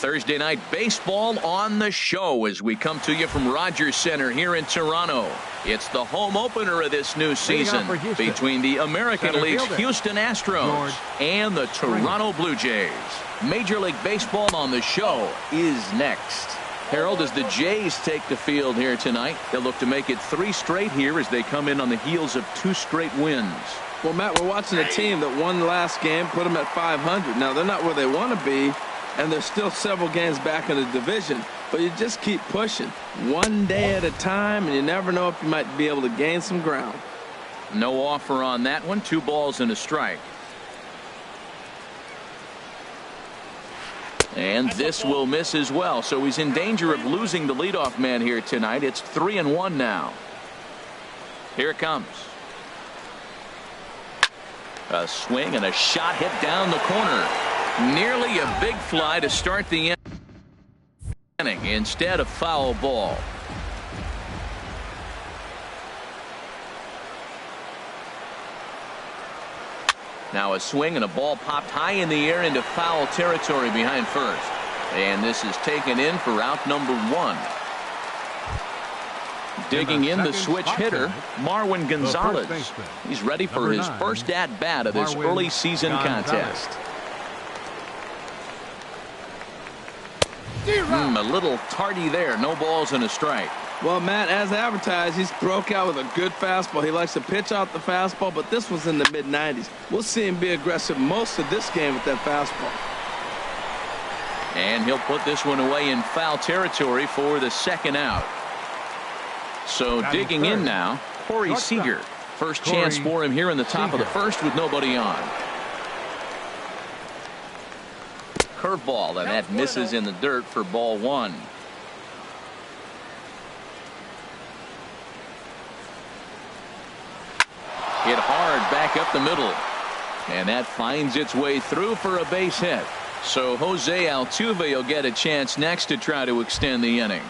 Thursday night baseball on the show as we come to you from Rogers Center here in Toronto. It's the home opener of this new season between the American League's Houston Astros and the Toronto Blue Jays. Major League Baseball on the show is next. Harold, as the Jays take the field here tonight, they'll look to make it 3 straight here as they come in on the heels of 2 straight wins. Well, Matt, we're watching a team that won the last game, put them at 500. Now, they're not where they want to be, and they're still several games back in the division. But you just keep pushing one day at a time, and you never know if you might be able to gain some ground. No offer on that one. 2 balls and a strike. And this will miss as well. So he's in danger of losing the leadoff man here tonight. It's 3-1 now. Here it comes. A swing and a shot hit down the corner. Nearly a big fly to start the inning. Instead, a foul ball. Now a swing and a ball popped high in the air into foul territory behind first. And this is taken in for out number 1. Digging in the switch hitter, Marwin Gonzalez. He's ready for his first at-bat of this early season contest. A little tardy there. No balls and a strike. Well, Matt, as advertised, he's broke out with a good fastball. He likes to pitch out the fastball, but this was in the mid-90s. We'll see him be aggressive most of this game with that fastball. And he'll put this one away in foul territory for the second out. So digging in now, Corey Seager. First chance for him here in the top of the first with nobody on. Curveball, and that misses in the dirt for ball 1. Hit hard back up the middle. And that finds its way through for a base hit. So Jose Altuve will get a chance next to try to extend the inning.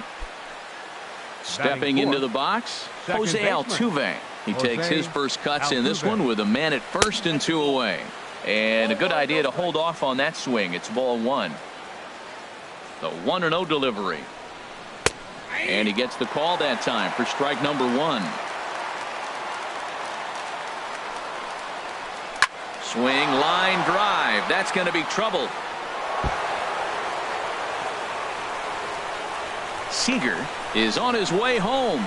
Stepping into the box, Jose Altuve. He takes his first cuts in this one with a man at first and 2 away. And a good idea to hold off on that swing. It's ball 1. The 1-0 delivery. And he gets the call that time for strike number 1. Swing, line drive. That's going to be trouble. Seager is on his way home.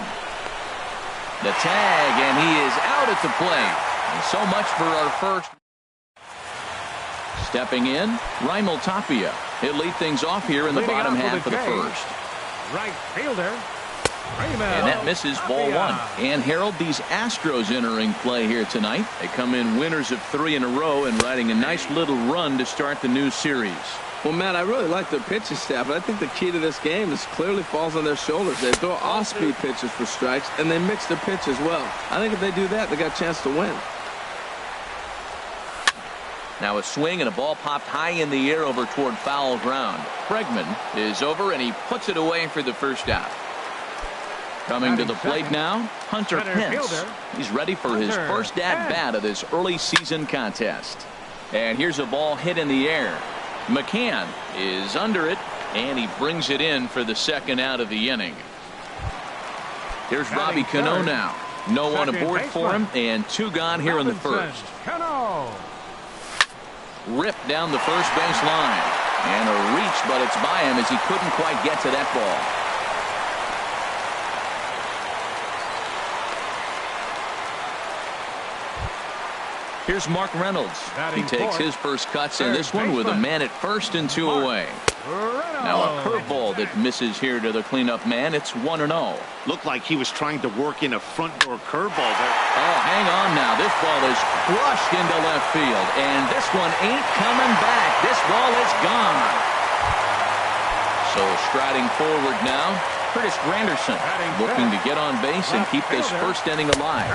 The tag, and he is out at the plate. And so much for our first. Stepping in, Raimel Tapia. He'll lead things off here in the bottom half of the first. Right fielder. And that misses ball 1. And Harold, these Astros entering play here tonight. They come in winners of 3 in a row and riding a nice little run to start the new series. Well, Matt, I really like their pitching staff, but I think the key to this game is clearly falls on their shoulders. They throw off-speed pitches for strikes, and they mix their pitch as well. I think if they do that, they got a chance to win. Now a swing and a ball popped high in the air over toward foul ground. Bregman is over, and he puts it away for the first out. Coming to the plate now, Hunter Pence. He's ready for his first at-bat of this early season contest. And here's a ball hit in the air. McCann is under it, and he brings it in for the second out of the inning. Here's Robbie Cano now. No one aboard for him, and 2 gone here in the first. Ripped down the first base line. And a reach, but it's by him as he couldn't quite get to that ball. Here's Mark Reynolds. He takes his first cuts in this one with a man at first and 2 away. Now a curveball that misses here to the cleanup man. It's 1-0. Looked like he was trying to work in a front door curveball there. Oh, hang on now. This ball is crushed into left field. And this one ain't coming back. This ball is gone. So striding forward now, Curtis Granderson looking to get on base and keep this first inning alive.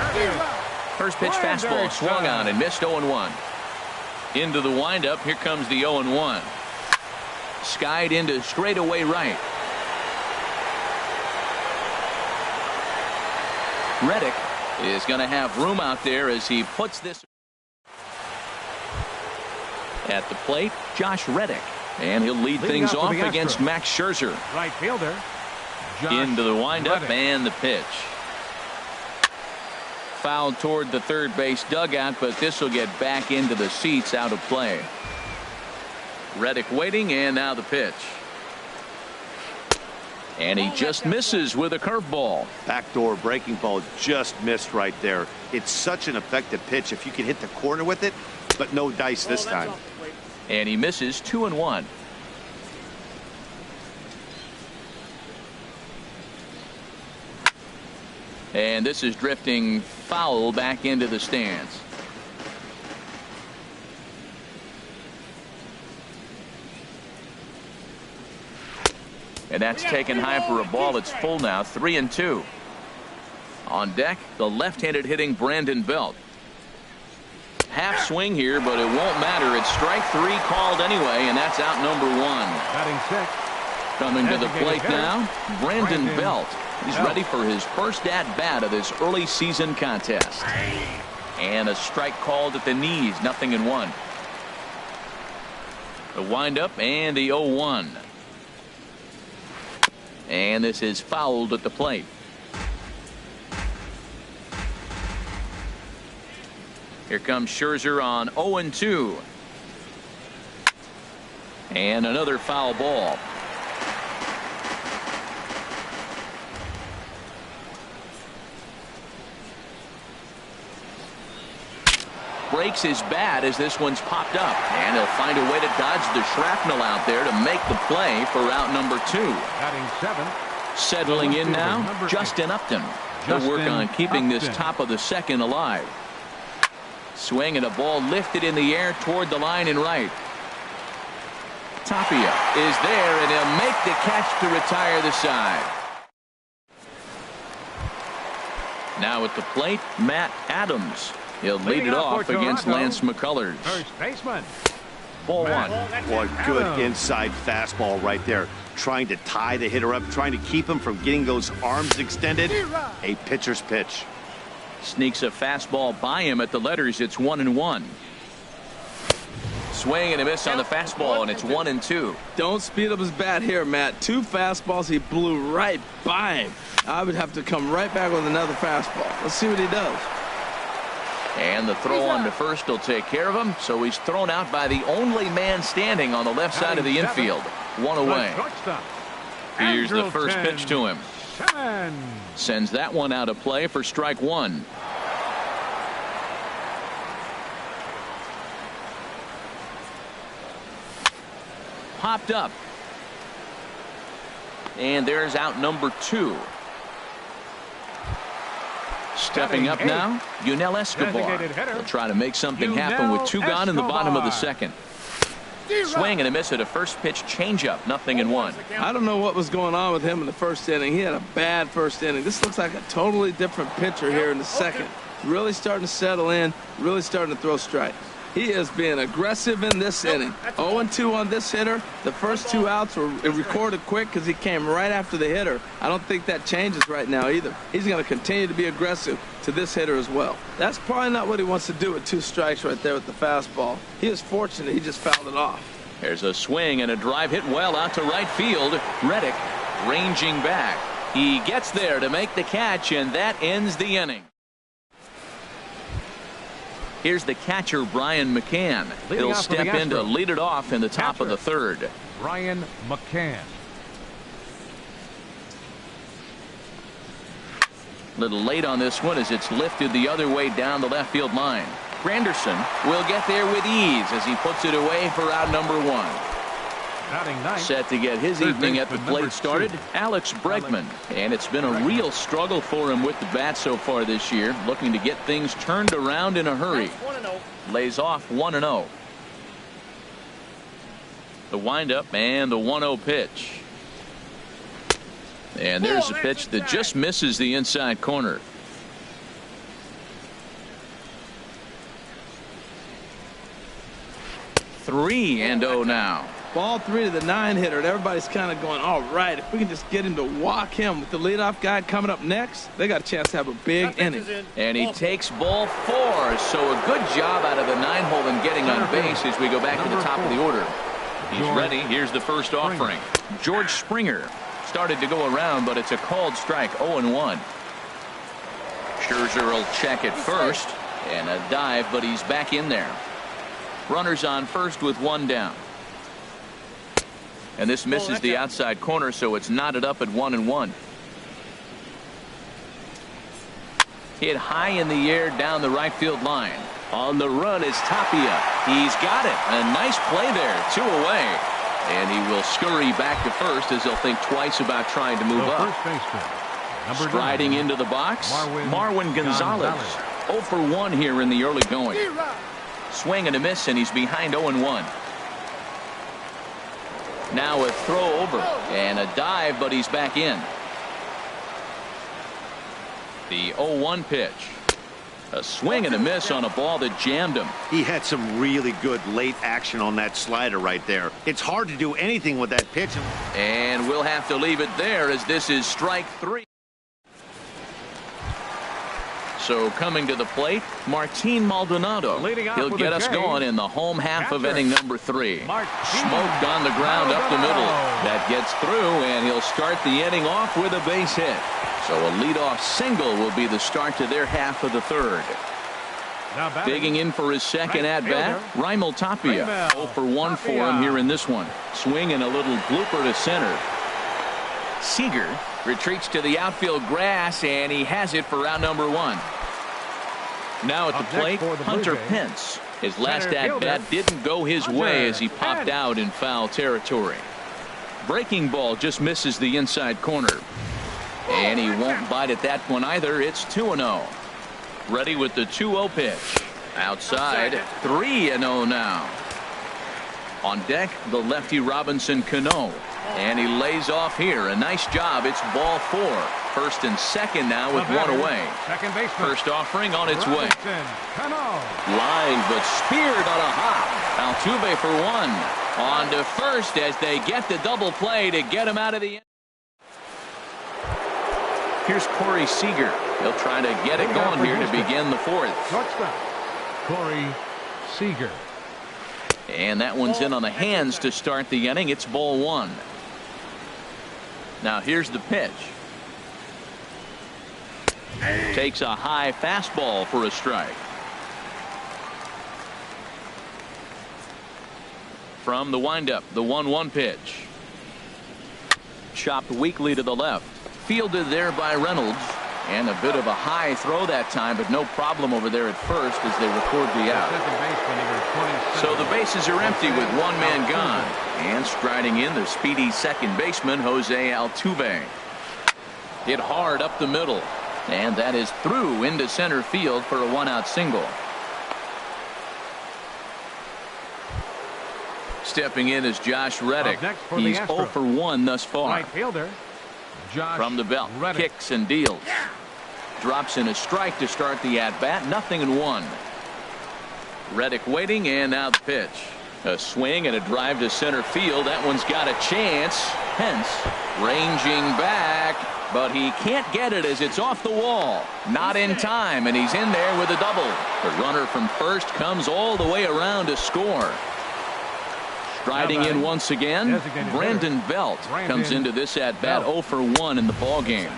First pitch fastball swung on and missed 0-1. Into the windup. Here comes the 0-1. Skied into straightaway right. Reddick is going to have room out there as he puts this at the plate. Josh Reddick. And he'll lead Leading things off off for the against Astros. Max Scherzer. Right fielder. Josh Into the windup Reddick. and the pitch. Foul toward the third base dugout, but this will get back into the seats, out of play. Reddick waiting, and now the pitch. And he just misses with a curveball. Backdoor breaking ball just missed right there. It's such an effective pitch if you can hit the corner with it, but no dice this time. And he misses 2-1. And this is drifting foul back into the stands. And that's taken high for a ball. It's full now, 3-2. On deck, the left-handed hitting Brandon Belt. Half swing here, but it won't matter. It's strike 3 called anyway, and that's out number 1. Batting sixth. Coming to the plate now, Brandon Belt. He's ready for his first at-bat of this early season contest. And a strike called at the knees, 0-1. The windup and the 0-1. And this is fouled at the plate. Here comes Scherzer on 0-2. And another foul ball. Breaks his bat as this one's popped up, and he'll find a way to dodge the shrapnel out there to make the play for out number 2. Batting seventh. Settling in now, Justin Upton. He'll work on keeping this top of the second alive. Swing and a ball lifted in the air toward the line and right. Tapia is there, and he'll make the catch to retire the side. Now at the plate, Matt Adams. He'll lead it off against Lance McCullers. First baseman. Ball 1. Boy, good inside fastball right there. Trying to tie the hitter up, trying to keep him from getting those arms extended. A pitcher's pitch. Sneaks a fastball by him at the letters. It's 1-1. Swing and a miss on the fastball, and it's 1-2. Don't speed up his bat here, Matt. 2 fastballs, he blew right by him. I would have to come right back with another fastball. Let's see what he does. And the throw on to first will take care of him, so he's thrown out by the only man standing on the left side of the infield. 1 away. Here's the first pitch to him. Sends that one out of play for strike 1. Popped up. And there's out number 2. Stepping up now, Yunel Escobar. He'll try to make something happen with 2 gone in the bottom of the second. Swing and a miss at a first pitch changeup, 0-1. I don't know what was going on with him in the first inning. He had a bad first inning. This looks like a totally different pitcher here in the second. Really starting to settle in, really starting to throw strikes. He is being aggressive in this inning. 0-2 on this hitter. The first 2 outs were recorded quick because he came right after the hitter. I don't think that changes right now either. He's going to continue to be aggressive to this hitter as well. That's probably not what he wants to do with 2 strikes right there with the fastball. He is fortunate he just fouled it off. There's a swing and a drive hit well out to right field. Reddick ranging back. He gets there to make the catch, and that ends the inning. Here's the catcher, Brian McCann. He'll step in to lead it off in the top of the third. Brian McCann. Little late on this one as it's lifted the other way down the left field line. Granderson will get there with ease as he puts it away for out number 1. Set to get his evening at the plate started, Alex Bregman. And it's been a real struggle for him with the bat so far this year, looking to get things turned around in a hurry. Lays off 1-0. The windup and the 1-0 pitch. And there's a pitch that just misses the inside corner. Three and 0 now. Ball 3 to the 9 hitter, and everybody's kind of going, all right, if we can just get him to walk him with the leadoff guy coming up next, they got a chance to have a big inning. And he takes ball 4, so a good job out of the 9-hole in getting on base as we go back to the top of the order. He's ready. Here's the first offering. George Springer started to go around, but it's a called strike. 0-1. Scherzer will check at first, and a dive, but he's back in there. Runners on first with one down. And this misses the outside corner, so it's knotted up at 1-1. Hit high in the air down the right field line. On the run is Tapia. He's got it. A nice play there. 2 away. And he will scurry back to first as he'll think twice about trying to move up. Striding into the box, Marwin Gonzalez. 0 for 1 here in the early going. Swing and a miss, and he's behind 0-1. Now a throw over and a dive, but he's back in. The 0-1 pitch. A swing and a miss on a ball that jammed him. He had some really good late action on that slider right there. It's hard to do anything with that pitch. And we'll have to leave it there as this is strike 3. So coming to the plate, Martin Maldonado. He'll get us going in the home half of inning number 3. Smoked on the ground up the middle. That gets through, and he'll start the inning off with a base hit. So a leadoff single will be the start to their half of the third. Digging in for his second at-bat, Raimel Tapia. 0 for 1 for him here in this one. Swing and a little blooper to center. Seager retreats to the outfield grass, and he has it for round number 1. Now at the plate, Hunter Pence. His last at-bat didn't go his way as he popped out in foul territory. Breaking ball just misses the inside corner. And he won't bite at that one either. It's 2-0. Ready with the 2-0 pitch. Outside, 3-0 now. On deck, the lefty Robinson Cano. And he lays off here. A nice job. It's ball 4. First and second now with 1 away. First offering on its way. Line but speared on a hop. Altuve for 1. On to first as they get the double play to get him out of the end. Here's Corey Seager. He'll try to get it going here to begin the 4th. Corey Seager. And that one's in on the hands to start the inning. It's ball 1. Now here's the pitch. Takes a high fastball for a strike. From the windup, the 1-1 pitch. Chopped weakly to the left. Fielded there by Reynolds. And a bit of a high throw that time, but no problem over there at first as they record the out. So the bases are empty with one man gone. And striding in, the speedy second baseman, Jose Altuve. Hit hard up the middle. And that is through into center field for a 1-out single. Stepping in is Josh Reddick. He's 0 for 1 thus far. Right fielder. From the belt, Reddick. kicks and deals. Drops in a strike to start the at-bat. 0-1. Reddick waiting, and now the pitch. A swing and a drive to center field. That one's got a chance. Pence ranging back, but he can't get it as it's off the wall. Not in time, and he's in there with a double. The runner from first comes all the way around to score. Striding in once again, Brandon Belt comes into this at-bat 0 for 1 in the ball game.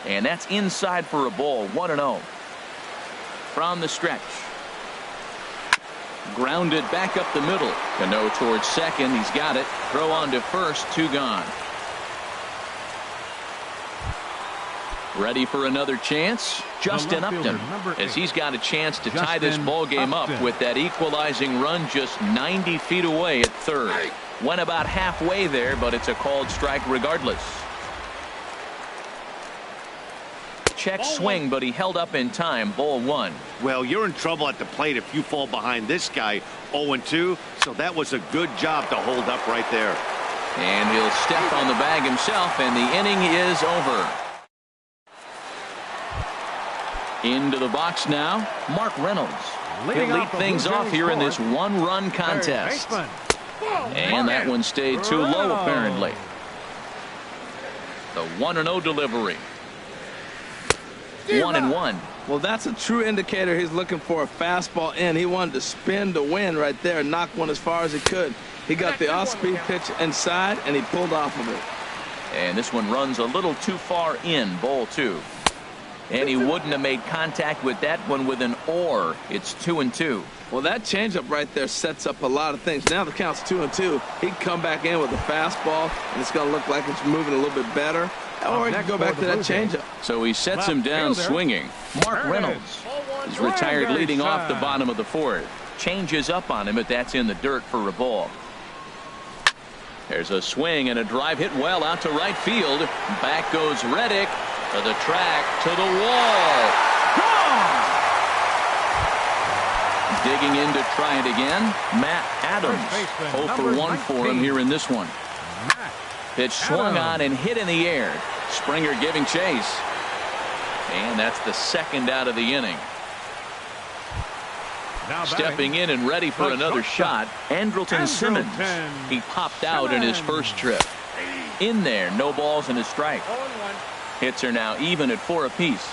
And that's inside for a ball. 1-0. From the stretch. Grounded back up the middle. Cano towards second. He's got it. Throw on to first. 2 gone. Ready for another chance? Justin Upton, as he's got a chance to tie this ball game up with that equalizing run just 90 feet away at third. Went about halfway there, but it's a called strike regardless. Check swing, but he held up in time. Ball 1. Well, you're in trouble at the plate if you fall behind this guy. 0-2, so that was a good job to hold up right there. And he'll step on the bag himself, and the inning is over. Into the box now, Mark Reynolds. He'll lead things off here in this 1-run contest. And that one stayed too low, apparently. The 1-0 delivery. 1-1. Well, that's a true indicator he's looking for a fastball in. He wanted to spin to win right there, knock one as far as he could. He got the off-speed pitch inside, and he pulled off of it. And this one runs a little too far in, ball 2. And he wouldn't have made contact with that one with an or. It's 2-2. Well, that changeup right there sets up a lot of things. Now the count's 2-2. He can come back in with a fastball, and it's going to look like it's moving a little bit better. Or he can go back to that changeup. So he sets him down swinging. Mark Reynolds is retired leading off the bottom of the 4th. Changes up on him, but that's in the dirt for a ball. There's a swing and a drive hit well out to right field. Back goes Reddick to the track, to the wall. Gone! Digging in to try it again, Matt Adams. 0 for 1 for him here in this one. Pitch swung on and hit in the air. Springer giving chase. And that's the second out of the inning. Stepping in and ready for another shot, Andrelton Simmons. He popped out in his first trip. In there, no balls and a strike. Hits are now even at 4 apiece.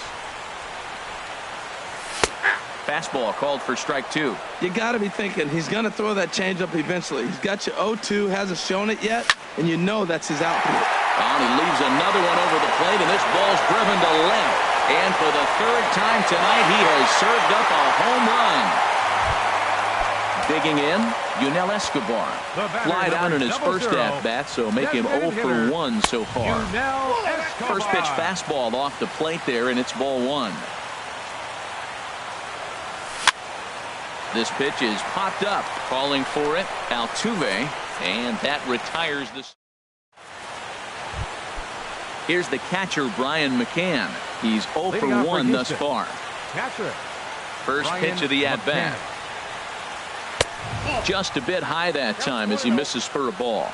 Fastball called for strike 2. You got to be thinking he's going to throw that changeup eventually. He's got you 0-2, hasn't shown it yet, and you know that's his output. And he leaves another one over the plate, and this ball's driven to left. And for the 3rd time tonight, he has served up a home run. Digging in, Yunel Escobar. Flied out in his first at-bat, so make him 0 for 1 so far. First pitch fastball off the plate there, and it's ball 1. This pitch is popped up, calling for it, Altuve, and that retires this. Here's the catcher, Brian McCann. He's 0 for 1 thus far. First pitch of the at-bat. Just a bit high that time as he misses for a ball.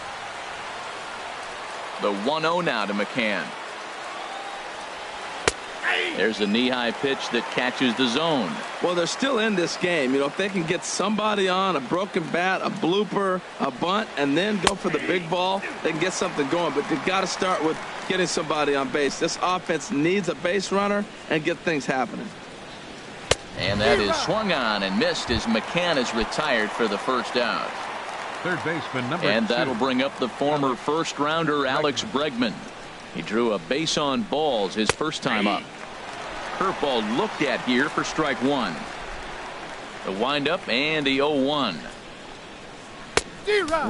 The 1-0 now to McCann. There's a knee-high pitch that catches the zone. Well, they're still in this game. You know, if they can get somebody on, a broken bat, a blooper, a bunt, and then go for the big ball, they can get something going. But they've got to start with getting somebody on base. This offense needs a base runner and get things happening. And that is swung on and missed as McCann is retired for the first out. Third baseman number 2. And that'll bring up the former first-rounder Alex Bregman. He drew a base on balls his first time up. Curveball looked at here for strike 1. The windup and the 0-1.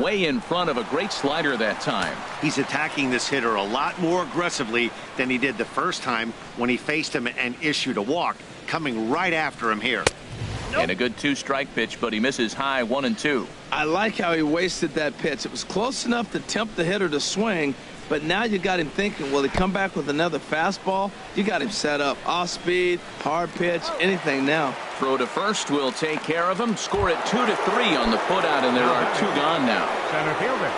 Way in front of a great slider that time. He's attacking this hitter a lot more aggressively than he did the first time when he faced him and issued a walk. Coming right after him here. And a good 2-strike pitch, but he misses high 1-2. I like how he wasted that pitch. It was close enough to tempt the hitter to swing, but now you got him thinking, will he come back with another fastball? You got him set up. Off-speed, hard pitch, anything now. Throw to first will take care of him. Score it 2-3 on the putout, and there are 2 gone now. Center fielder.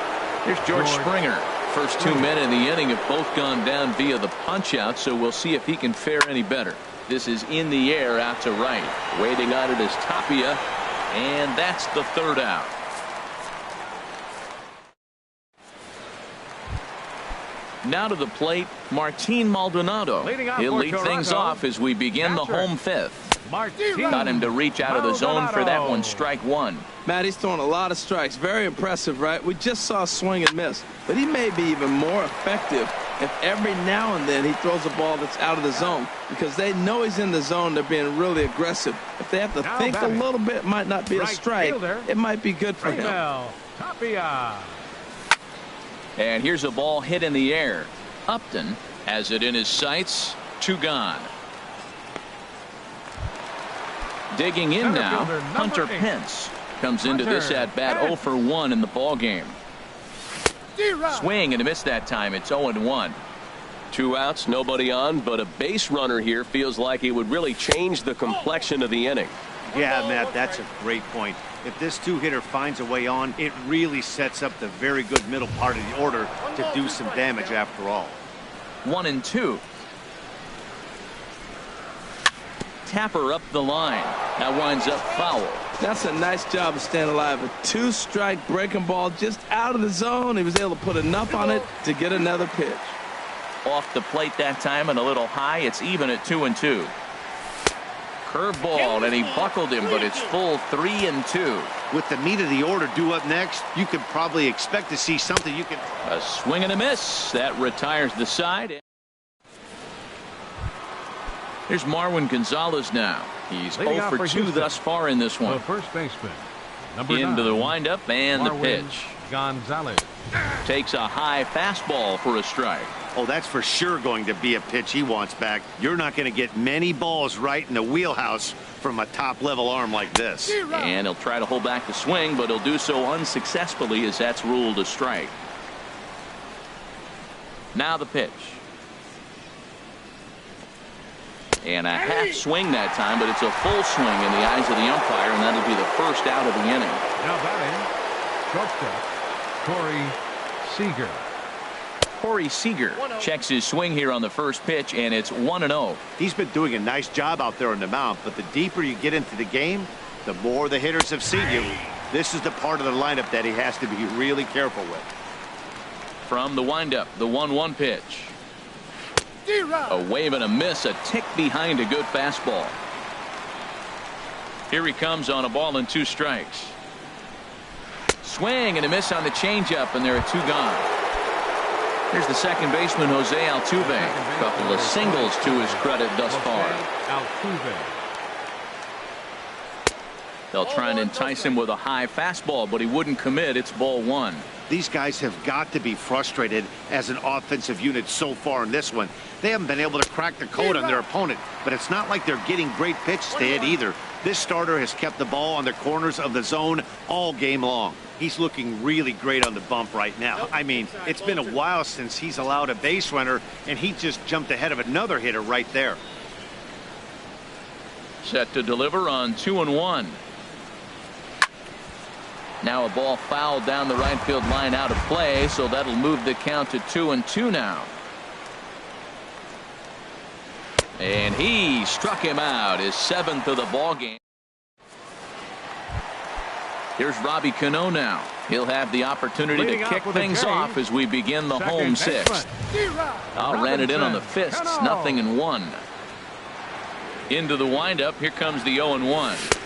Here's George Springer. First 2 men in the inning have both gone down via the punch-out, so we'll see if he can fare any better. This is in the air out to right. Waiting on it is Tapia, and that's the 3rd out. Now to the plate, Martin Maldonado. He'll lead things off as we begin the home 5th. Got him to reach out of the zone for that one, strike 1. Matt, he's throwing a lot of strikes. Very impressive, right? We just saw swing and miss, but he may be even more effective if every now and then he throws a ball that's out of the zone, because they know he's in the zone. They're being really aggressive. If they have to think a little bit, it might not be a strike. It might be good for him. Tapia. And here's a ball hit in the air. Upton has it in his sights. 2 gone. Digging in now, Hunter Pence comes into this at bat 0 for 1 in the ball game. Swing and a miss that time. It's 0-1. 2 outs, nobody on, but a base runner here feels like it would really change the complexion of the inning. Yeah, Matt, that's a great point. If this 2-hitter finds a way on, it really sets up the very good middle part of the order to do some damage after all. 1-2. Tapper up the line. That winds up foul. That's a nice job of staying alive. A 2-strike breaking ball just out of the zone. He was able to put enough on it to get another pitch. Off the plate that time and a little high. It's even at 2-2. Curveball, and he buckled him, but it's full 3-2. With the meat of the order due up next, you could probably expect to see something you can. A swing and a miss. That retires the side. Here's Marwin Gonzalez now. He's 0 for 2 thus far in this one. The first baseman, number Into 9, the windup and the Marwin pitch. Gonzalez. Takes a high fastball for a strike. Oh, that's for sure going to be a pitch he wants back. You're not going to get many balls right in the wheelhouse from a top-level arm like this. And he'll try to hold back the swing, but he'll do so unsuccessfully as that's ruled a strike. Now the pitch. And a half swing that time, but it's a full swing in the eyes of the umpire, and that'll be the first out of the inning. Now batting, shortstop, Corey Seager. Corey Seager checks his swing here on the first pitch, and it's 1-0. He's been doing a nice job out there on the mound, but the deeper you get into the game, the more the hitters have seen you. This is the part of the lineup that he has to be really careful with. From the windup, the 1-1 pitch. A wave and a miss, a tick behind a good fastball. Here he comes on a ball and 2 strikes. Swing and a miss on the changeup, and there are 2 gone. Here's the second baseman, Jose Altuve. A couple of singles to his credit thus far. Altuve. They'll try and entice him with a high fastball, but he wouldn't commit. It's ball 1. These guys have got to be frustrated as an offensive unit so far in this one. They haven't been able to crack the code on their opponent, but it's not like they're getting great pitch stay either. This starter has kept the ball on the corners of the zone all game long. He's looking really great on the bump right now. I mean, it's been a while since he's allowed a base runner, and he just jumped ahead of another hitter right there. Set to deliver on 2-1. Now a ball fouled down the right field line out of play, so that'll move the count to 2-2 now. And he struck him out, his 7th of the ball game. Here's Robbie Cano now. He'll have the opportunity to kick things off as we begin the home 6th. Ran it in on the fists, 0-1. Into the windup, here comes the 0-1.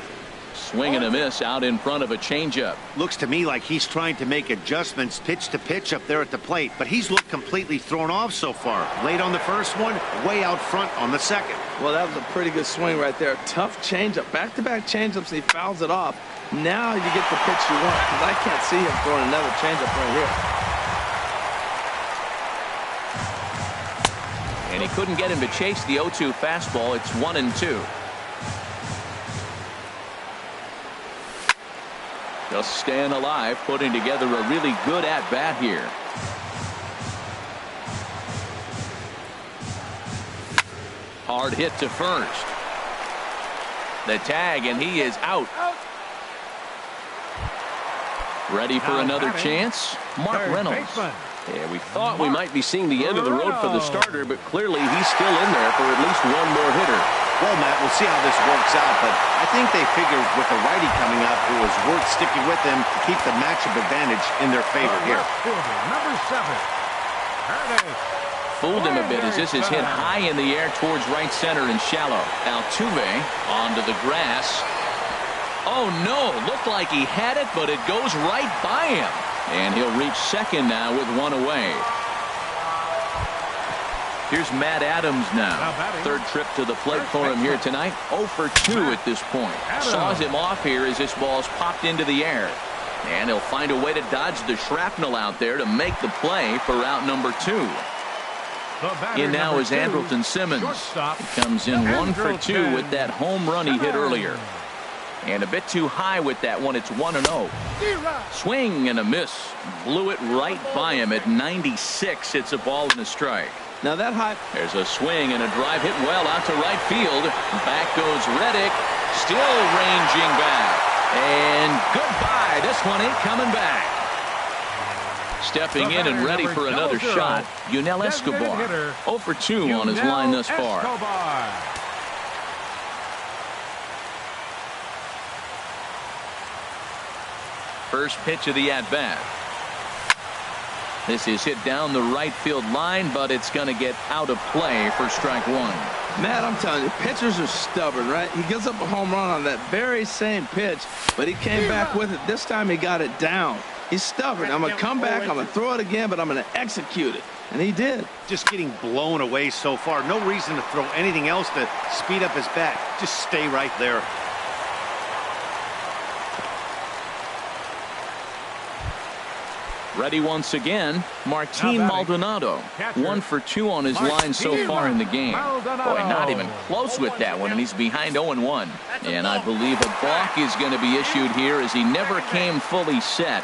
Swing and a miss out in front of a changeup. Looks to me like he's trying to make adjustments pitch to pitch up there at the plate, but he's looked completely thrown off so far. Late on the first one, way out front on the second. Well, that was a pretty good swing right there. Tough changeup. Back-to-back changeups, he fouls it off. Now you get the pitch you want, because I can't see him throwing another changeup right here. And he couldn't get him to chase the 0-2 fastball. It's 1-2. Just staying alive, putting together a really good at-bat here. Hard hit to first. The tag, and he is out. Ready for another chance? Mark Reynolds. Yeah, we thought we might be seeing the end of the road for the starter, but clearly he's still in there for at least one more hitter. Well, Matt, we'll see how this works out, but I think they figured with the righty coming up, it was worth sticking with them to keep the matchup advantage in their favor here. Number 7. There it is. Fooled him a bit as this is hit high in the air towards right center and shallow. Altuve onto the grass. Oh, no. Looked like he had it, but it goes right by him. And he'll reach second now with 1 away. Here's Matt Adams now. Third trip to the plate for him here tonight. 0 for 2 at this point. Saws him off here as this ball's popped into the air. And he'll find a way to dodge the shrapnel out there to make the play for out number 2. In now is Andrelton Simmons. He comes in 1 for 2 with that home run he hit earlier. And a bit too high with that one. It's 1-0. Swing and a miss. Blew it right by him at 96. It's a ball and a strike. Now that high. There's a swing and a drive hit well out to right field. Back goes Reddick. Still ranging back. And goodbye. This one ain't coming back. Stepping in and ready for another shot, Yunel Escobar. 0 for 2 on his line thus far. First pitch of the at-bat. This is hit down the right field line, but it's going to get out of play for strike one. Matt, I'm telling you, pitchers are stubborn, right? He gives up a home run on that very same pitch, but he came back with it. This time he got it down. He's stubborn. I'm going to come back, I'm going to throw it again, but I'm going to execute it. And he did. Just getting blown away so far. No reason to throw anything else to speed up his bat. Just stay right there. Ready once again, Martin Maldonado. 1 for 2 on his line so far in the game. Boy, not even close with that one, and he's behind 0-1. And I believe a balk is going to be issued here as he never came fully set.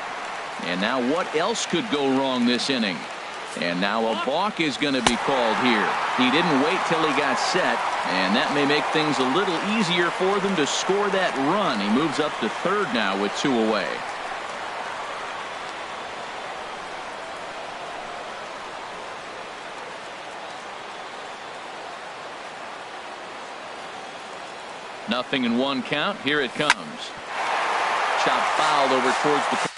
And now what else could go wrong this inning? And now a balk is going to be called here. He didn't wait till he got set, and that may make things a little easier for them to score that run. He moves up to third now with 2 away. Nothing in 1 count. Here it comes. Chop fouled over towards the